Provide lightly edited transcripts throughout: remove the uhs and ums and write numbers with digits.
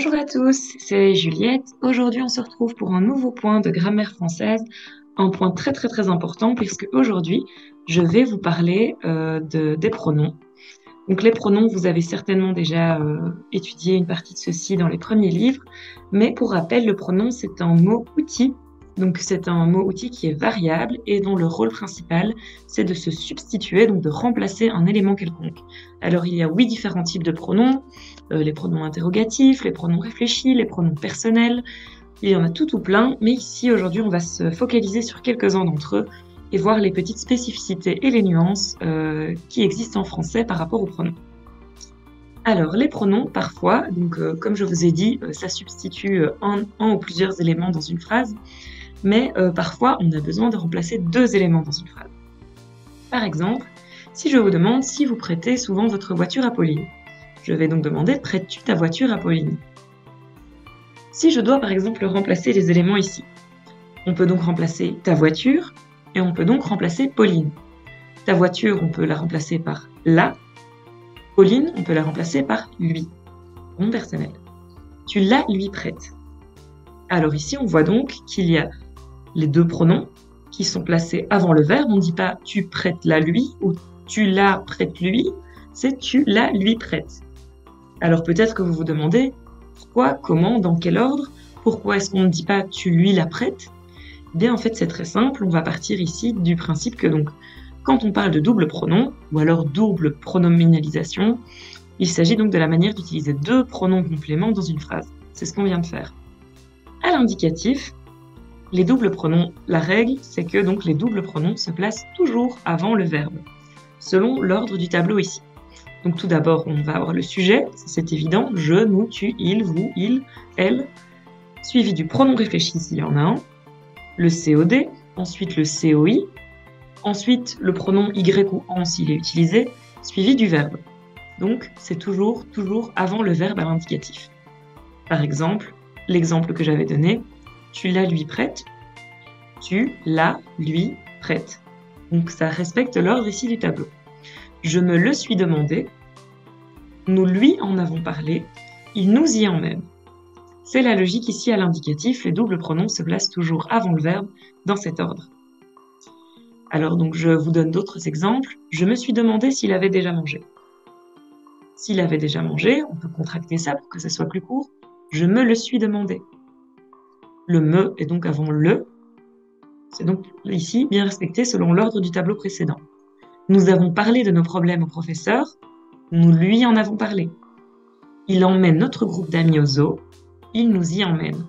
Bonjour à tous, c'est Juliette. Aujourd'hui, on se retrouve pour un nouveau point de grammaire française, un point très important puisque aujourd'hui, je vais vous parler des pronoms. Donc les pronoms, vous avez certainement déjà étudié une partie de ceci dans les premiers livres, mais pour rappel, le pronom, c'est un mot-outil. Donc c'est un mot-outil qui est variable et dont le rôle principal, c'est de se substituer, donc de remplacer un élément quelconque. Alors il y a 8 différents types de pronoms, les pronoms interrogatifs, les pronoms réfléchis, les pronoms personnels, il y en a tout ou plein, mais ici aujourd'hui on va se focaliser sur quelques-uns d'entre eux et voir les petites spécificités et les nuances qui existent en français par rapport aux pronoms. Alors, les pronoms, parfois, donc comme je vous ai dit, ça substitue un ou plusieurs éléments dans une phrase, mais parfois on a besoin de remplacer 2 éléments dans une phrase. Par exemple, si je vous demande si vous prêtez souvent votre voiture à Pauline, je vais donc demander « Prêtes-tu ta voiture à Pauline ?» Si je dois par exemple remplacer les éléments ici, on peut donc remplacer ta voiture et on peut donc remplacer Pauline. Ta voiture, on peut la remplacer par la. Pauline, on peut la remplacer par lui. Pronom personnel. Tu la lui prêtes. Alors ici, on voit donc qu'il y a les 2 pronoms qui sont placés avant le verbe. On ne dit pas tu prêtes la lui ou tu la prêtes lui, c'est tu la lui prêtes. Alors peut-être que vous vous demandez pourquoi, comment, dans quel ordre, pourquoi est-ce qu'on ne dit pas tu lui la prêtes? Bien en fait c'est très simple, on va partir ici du principe que donc quand on parle de double pronom, ou alors double pronominalisation, il s'agit donc de la manière d'utiliser 2 pronoms compléments dans une phrase. C'est ce qu'on vient de faire. À l'indicatif, les doubles pronoms, la règle, c'est que donc les doubles pronoms se placent toujours avant le verbe, selon l'ordre du tableau ici. Donc tout d'abord, on va avoir le sujet, c'est évident, je, nous, tu, il, vous, il, elle, suivi du pronom réfléchi s'il y en a un, le COD, ensuite le COI, ensuite le pronom Y ou en s'il est utilisé, suivi du verbe. Donc c'est toujours avant le verbe à l'indicatif. Par exemple, l'exemple que j'avais donné, tu la lui prêtes, tu la lui prêtes. Donc ça respecte l'ordre ici du tableau. Je me le suis demandé, nous lui en avons parlé, il nous y emmène. C'est la logique ici à l'indicatif, les doubles pronoms se placent toujours avant le verbe dans cet ordre. Alors donc je vous donne d'autres exemples. Je me suis demandé s'il avait déjà mangé. S'il avait déjà mangé, on peut contracter ça pour que ça soit plus court. Je me le suis demandé. Le me est donc avant le. C'est donc ici bien respecté selon l'ordre du tableau précédent. Nous avons parlé de nos problèmes au professeur, nous lui en avons parlé. Il emmène notre groupe d'amis au zoo, il nous y emmène.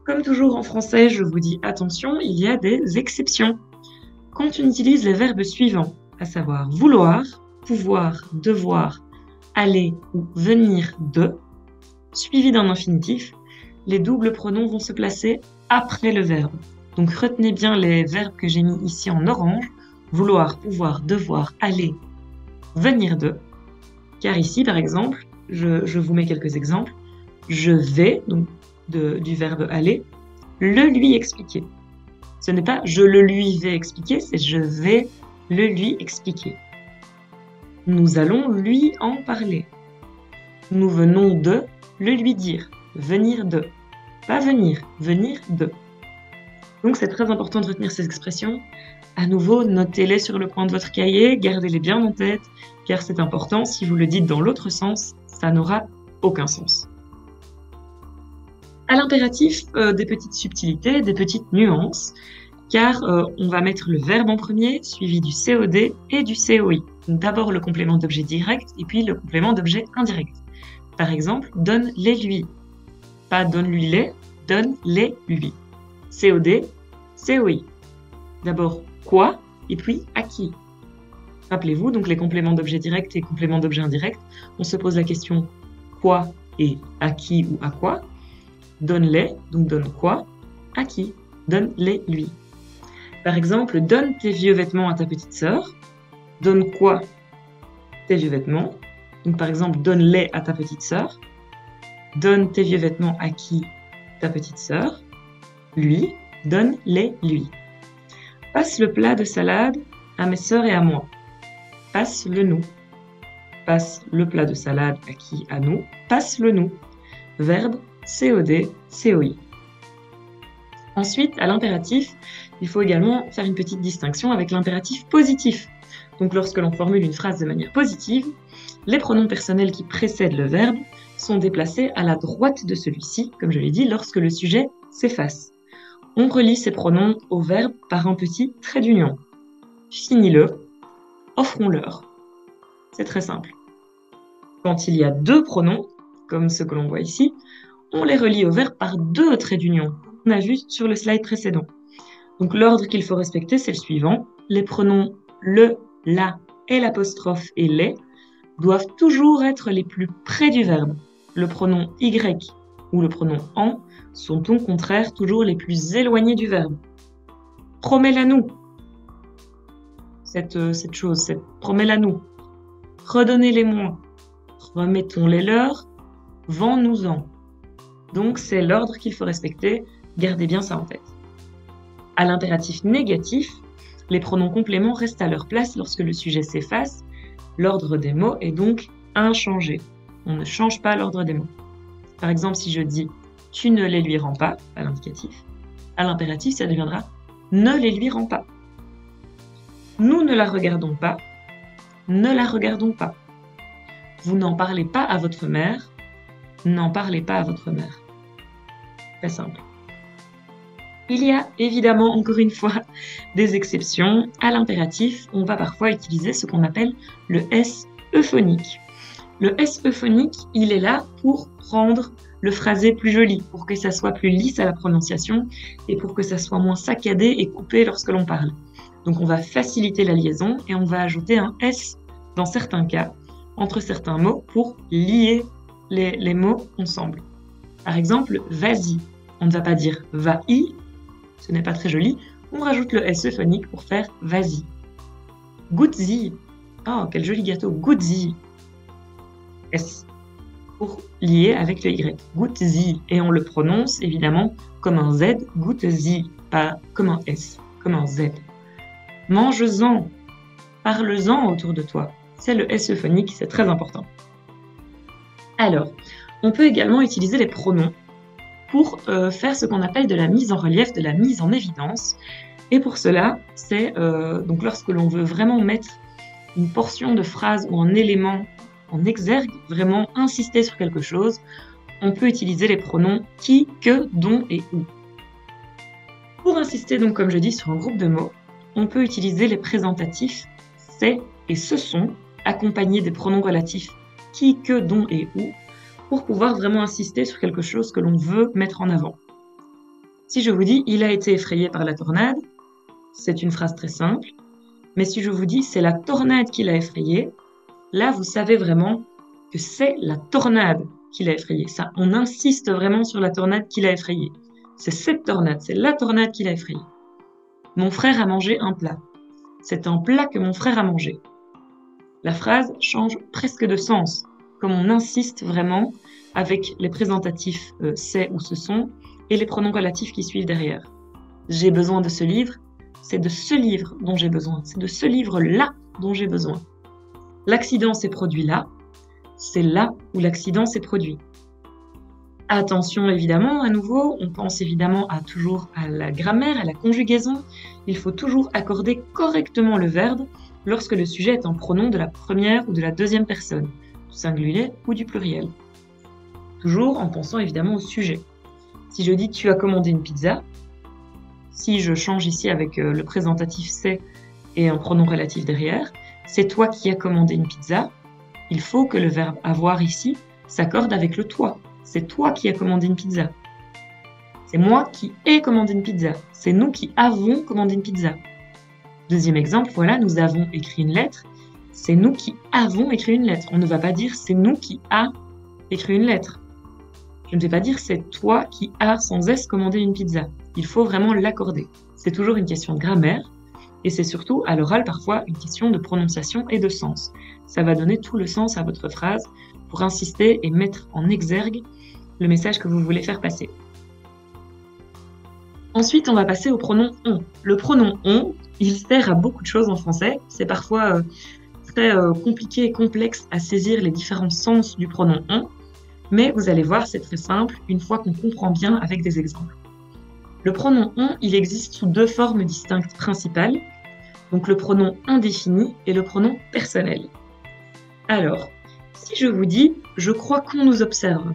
Comme toujours en français, je vous dis attention, il y a des exceptions. Quand on utilise les verbes suivants, à savoir vouloir, pouvoir, devoir, aller ou venir de, suivi d'un infinitif, les doubles pronoms vont se placer après le verbe. Donc retenez bien les verbes que j'ai mis ici en orange, vouloir, pouvoir, devoir, aller, venir de. Car ici, par exemple, je vous mets quelques exemples. Je vais, donc du verbe aller, le lui expliquer. Ce n'est pas je le lui vais expliquer, c'est je vais le lui expliquer. Nous allons lui en parler. Nous venons de le lui dire, venir de. Pas venir, venir de. Donc c'est très important de retenir ces expressions. À nouveau, notez-les sur le coin de votre cahier, gardez-les bien en tête, car c'est important, si vous le dites dans l'autre sens, ça n'aura aucun sens. À l'impératif, des petites subtilités, des petites nuances, car on va mettre le verbe en premier, suivi du COD et du COI. D'abord le complément d'objet direct, et puis le complément d'objet indirect. Par exemple, donne-les-lui. Pas donne-lui-les, donne-les-lui. COD, COI. D'abord, quoi, et puis à qui. Rappelez-vous, donc les compléments d'objet direct et compléments d'objet indirect, on se pose la question quoi et à qui ou à quoi. Donne-les, donc donne quoi, à qui, donne-les lui. Par exemple, donne tes vieux vêtements à ta petite sœur. Donne quoi, tes vieux vêtements. Donc par exemple, donne-les à ta petite sœur. Donne tes vieux vêtements à qui, ta petite sœur. Lui, donne-les lui. Passe le plat de salade à mes sœurs et à moi. Passe-le nous. Passe le plat de salade à qui? À nous. Passe-le nous. verbe, COD, COI. Ensuite, à l'impératif, il faut également faire une petite distinction avec l'impératif positif. Donc lorsque l'on formule une phrase de manière positive, les pronoms personnels qui précèdent le verbe sont déplacés à la droite de celui-ci, comme je l'ai dit, lorsque le sujet s'efface. On relie ces pronoms au verbe par un petit trait d'union. Finis-le, offrons-leur. C'est très simple. Quand il y a deux pronoms, comme ceux que l'on voit ici, on les relie au verbe par deux traits d'union, comme on a vu sur le slide précédent. Donc l'ordre qu'il faut respecter, c'est le suivant. Les pronoms le, la et l'apostrophe et les doivent toujours être les plus près du verbe. Le pronom y ou le pronom en sont au contraire toujours les plus éloignés du verbe. Promets-la-nous. Cette chose, promets-la-nous. Redonnez-les-moi. Remettons-les-leur. Vends-nous-en. Donc c'est l'ordre qu'il faut respecter. Gardez bien ça en tête. À l'impératif négatif, les pronoms compléments restent à leur place lorsque le sujet s'efface. L'ordre des mots est donc inchangé. On ne change pas l'ordre des mots. Par exemple, si je dis « tu ne les lui rends pas » à l'indicatif, à l'impératif, ça deviendra « ne les lui rends pas ». Nous ne la regardons pas, ne la regardons pas. Vous n'en parlez pas à votre mère, n'en parlez pas à votre mère. Très simple. Il y a évidemment, encore une fois, des exceptions. À l'impératif, on va parfois utiliser ce qu'on appelle le S euphonique. Le S euphonique, il est là pour rendre le phrasé plus joli, pour que ça soit plus lisse à la prononciation et pour que ça soit moins saccadé et coupé lorsque l'on parle. Donc on va faciliter la liaison et on va ajouter un S dans certains cas, entre certains mots, pour lier les mots ensemble. Par exemple, vas-y. On ne va pas dire va-y, ce n'est pas très joli. On rajoute le S euphonique pour faire vas-y. Goûte-y. Oh, quel joli gâteau. Goûte-y. S. Pour lier avec le Y. Goûte-y. Et on le prononce évidemment comme un Z. Goûte-y. Pas comme un S, comme un Z. Mange-en. Parle-en autour de toi. C'est le S euphonique, c'est très important. Alors, on peut également utiliser les pronoms pour faire ce qu'on appelle de la mise en relief, de la mise en évidence. Et pour cela, c'est donc lorsque l'on veut vraiment mettre une portion de phrase ou un élément en exergue, vraiment insister sur quelque chose, on peut utiliser les pronoms qui, que, dont et où. Pour insister donc, comme je dis, sur un groupe de mots, on peut utiliser les présentatifs c'est et ce sont, accompagnés des pronoms relatifs qui, que, dont et où, pour pouvoir vraiment insister sur quelque chose que l'on veut mettre en avant. Si je vous dis « il a été effrayé par la tornade », c'est une phrase très simple, mais si je vous dis « c'est la tornade qui l'a effrayé », là vous savez vraiment que c'est la tornade qui l'a effrayé. Ça, on insiste vraiment sur la tornade qui l'a effrayé. C'est cette tornade, c'est la tornade qui l'a effrayé. Mon frère a mangé un plat. C'est un plat que mon frère a mangé. La phrase change presque de sens, comme on insiste vraiment avec les présentatifs c'est ou ce sont et les pronoms relatifs qui suivent derrière. J'ai besoin de ce livre, c'est de ce livre dont j'ai besoin, c'est de ce livre-là dont j'ai besoin. L'accident s'est produit là, c'est là où l'accident s'est produit. Attention évidemment, à nouveau, on pense évidemment toujours à la grammaire, à la conjugaison. Il faut toujours accorder correctement le verbe lorsque le sujet est un pronom de la première ou de la deuxième personne, du singulier ou du pluriel. Toujours en pensant évidemment au sujet. Si je dis « tu as commandé une pizza », si je change ici avec le présentatif « c'est » et un pronom relatif derrière, c'est toi qui as commandé une pizza, il faut que le verbe « avoir » ici s'accorde avec le « toi ». C'est toi qui as commandé une pizza. C'est moi qui ai commandé une pizza. C'est nous qui avons commandé une pizza. Deuxième exemple, voilà, nous avons écrit une lettre. C'est nous qui avons écrit une lettre. On ne va pas dire c'est nous qui a écrit une lettre. Je ne vais pas dire c'est toi qui as sans S commandé une pizza. Il faut vraiment l'accorder. C'est toujours une question de grammaire et c'est surtout à l'oral parfois une question de prononciation et de sens. Ça va donner tout le sens à votre phrase pour insister et mettre en exergue le message que vous voulez faire passer. Ensuite, on va passer au pronom « on ». Le pronom « on », il sert à beaucoup de choses en français. C'est parfois très compliqué et complexe à saisir les différents sens du pronom « on ». Mais vous allez voir, c'est très simple, une fois qu'on comprend bien avec des exemples. Le pronom on, il existe sous deux formes distinctes principales, donc le pronom indéfini et le pronom personnel. Alors, si je vous dis « je crois qu'on nous observe »,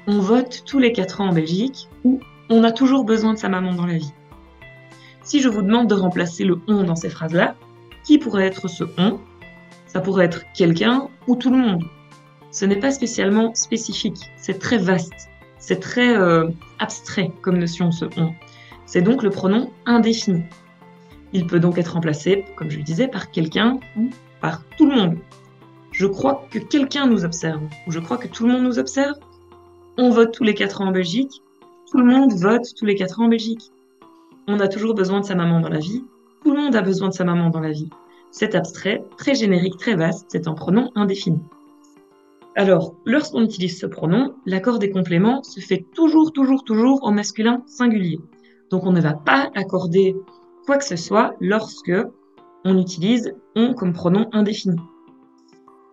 on vote tous les 4 ans en Belgique ou on a toujours besoin de sa maman dans la vie. Si je vous demande de remplacer le on dans ces phrases-là, qui pourrait être ce on? Ça pourrait être quelqu'un ou tout le monde. Ce n'est pas spécialement spécifique, c'est très vaste, c'est très abstrait comme notion ce on. C'est donc le pronom indéfini. Il peut donc être remplacé, comme je le disais, par quelqu'un ou par tout le monde. Je crois que quelqu'un nous observe, ou je crois que tout le monde nous observe. On vote tous les 4 ans en Belgique, tout le monde vote tous les 4 ans en Belgique. On a toujours besoin de sa maman dans la vie, tout le monde a besoin de sa maman dans la vie. C'est abstrait, très générique, très vaste, c'est un pronom indéfini. Alors, lorsqu'on utilise ce pronom, l'accord des compléments se fait toujours au masculin singulier. Donc on ne va pas accorder quoi que ce soit lorsque on utilise on comme pronom indéfini.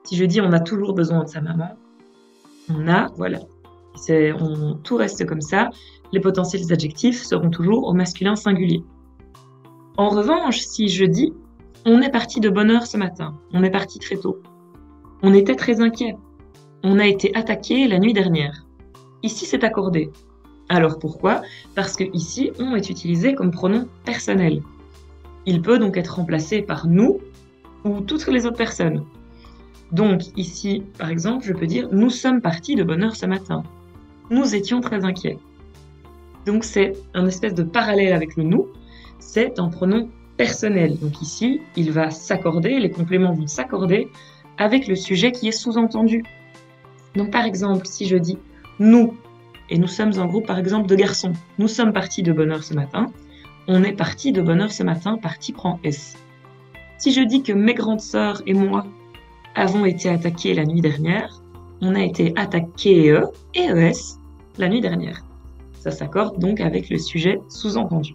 Si je dis on a toujours besoin de sa maman, on a, voilà. Tout reste comme ça. Les potentiels adjectifs seront toujours au masculin singulier. En revanche, si je dis on est parti de bonne heure ce matin, on est parti très tôt, on était très inquiet, on a été attaqué la nuit dernière. Ici, c'est accordé. Alors pourquoi? Parce que ici, on est utilisé comme pronom personnel. Il peut donc être remplacé par nous ou toutes les autres personnes. Donc ici, par exemple, je peux dire « Nous sommes partis de bonne heure ce matin. Nous étions très inquiets. » Donc c'est un espèce de parallèle avec le « nous ». C'est un pronom personnel. Donc ici, il va s'accorder, les compléments vont s'accorder avec le sujet qui est sous-entendu. Donc par exemple, si je dis « nous », et nous sommes un groupe par exemple de garçons, nous sommes partis de bonne heure ce matin, on est parti de bonne heure ce matin, parti prend S. Si je dis que mes grandes sœurs et moi avons été attaqués la nuit dernière, on a été attaqués et ES la nuit dernière. Ça s'accorde donc avec le sujet sous-entendu.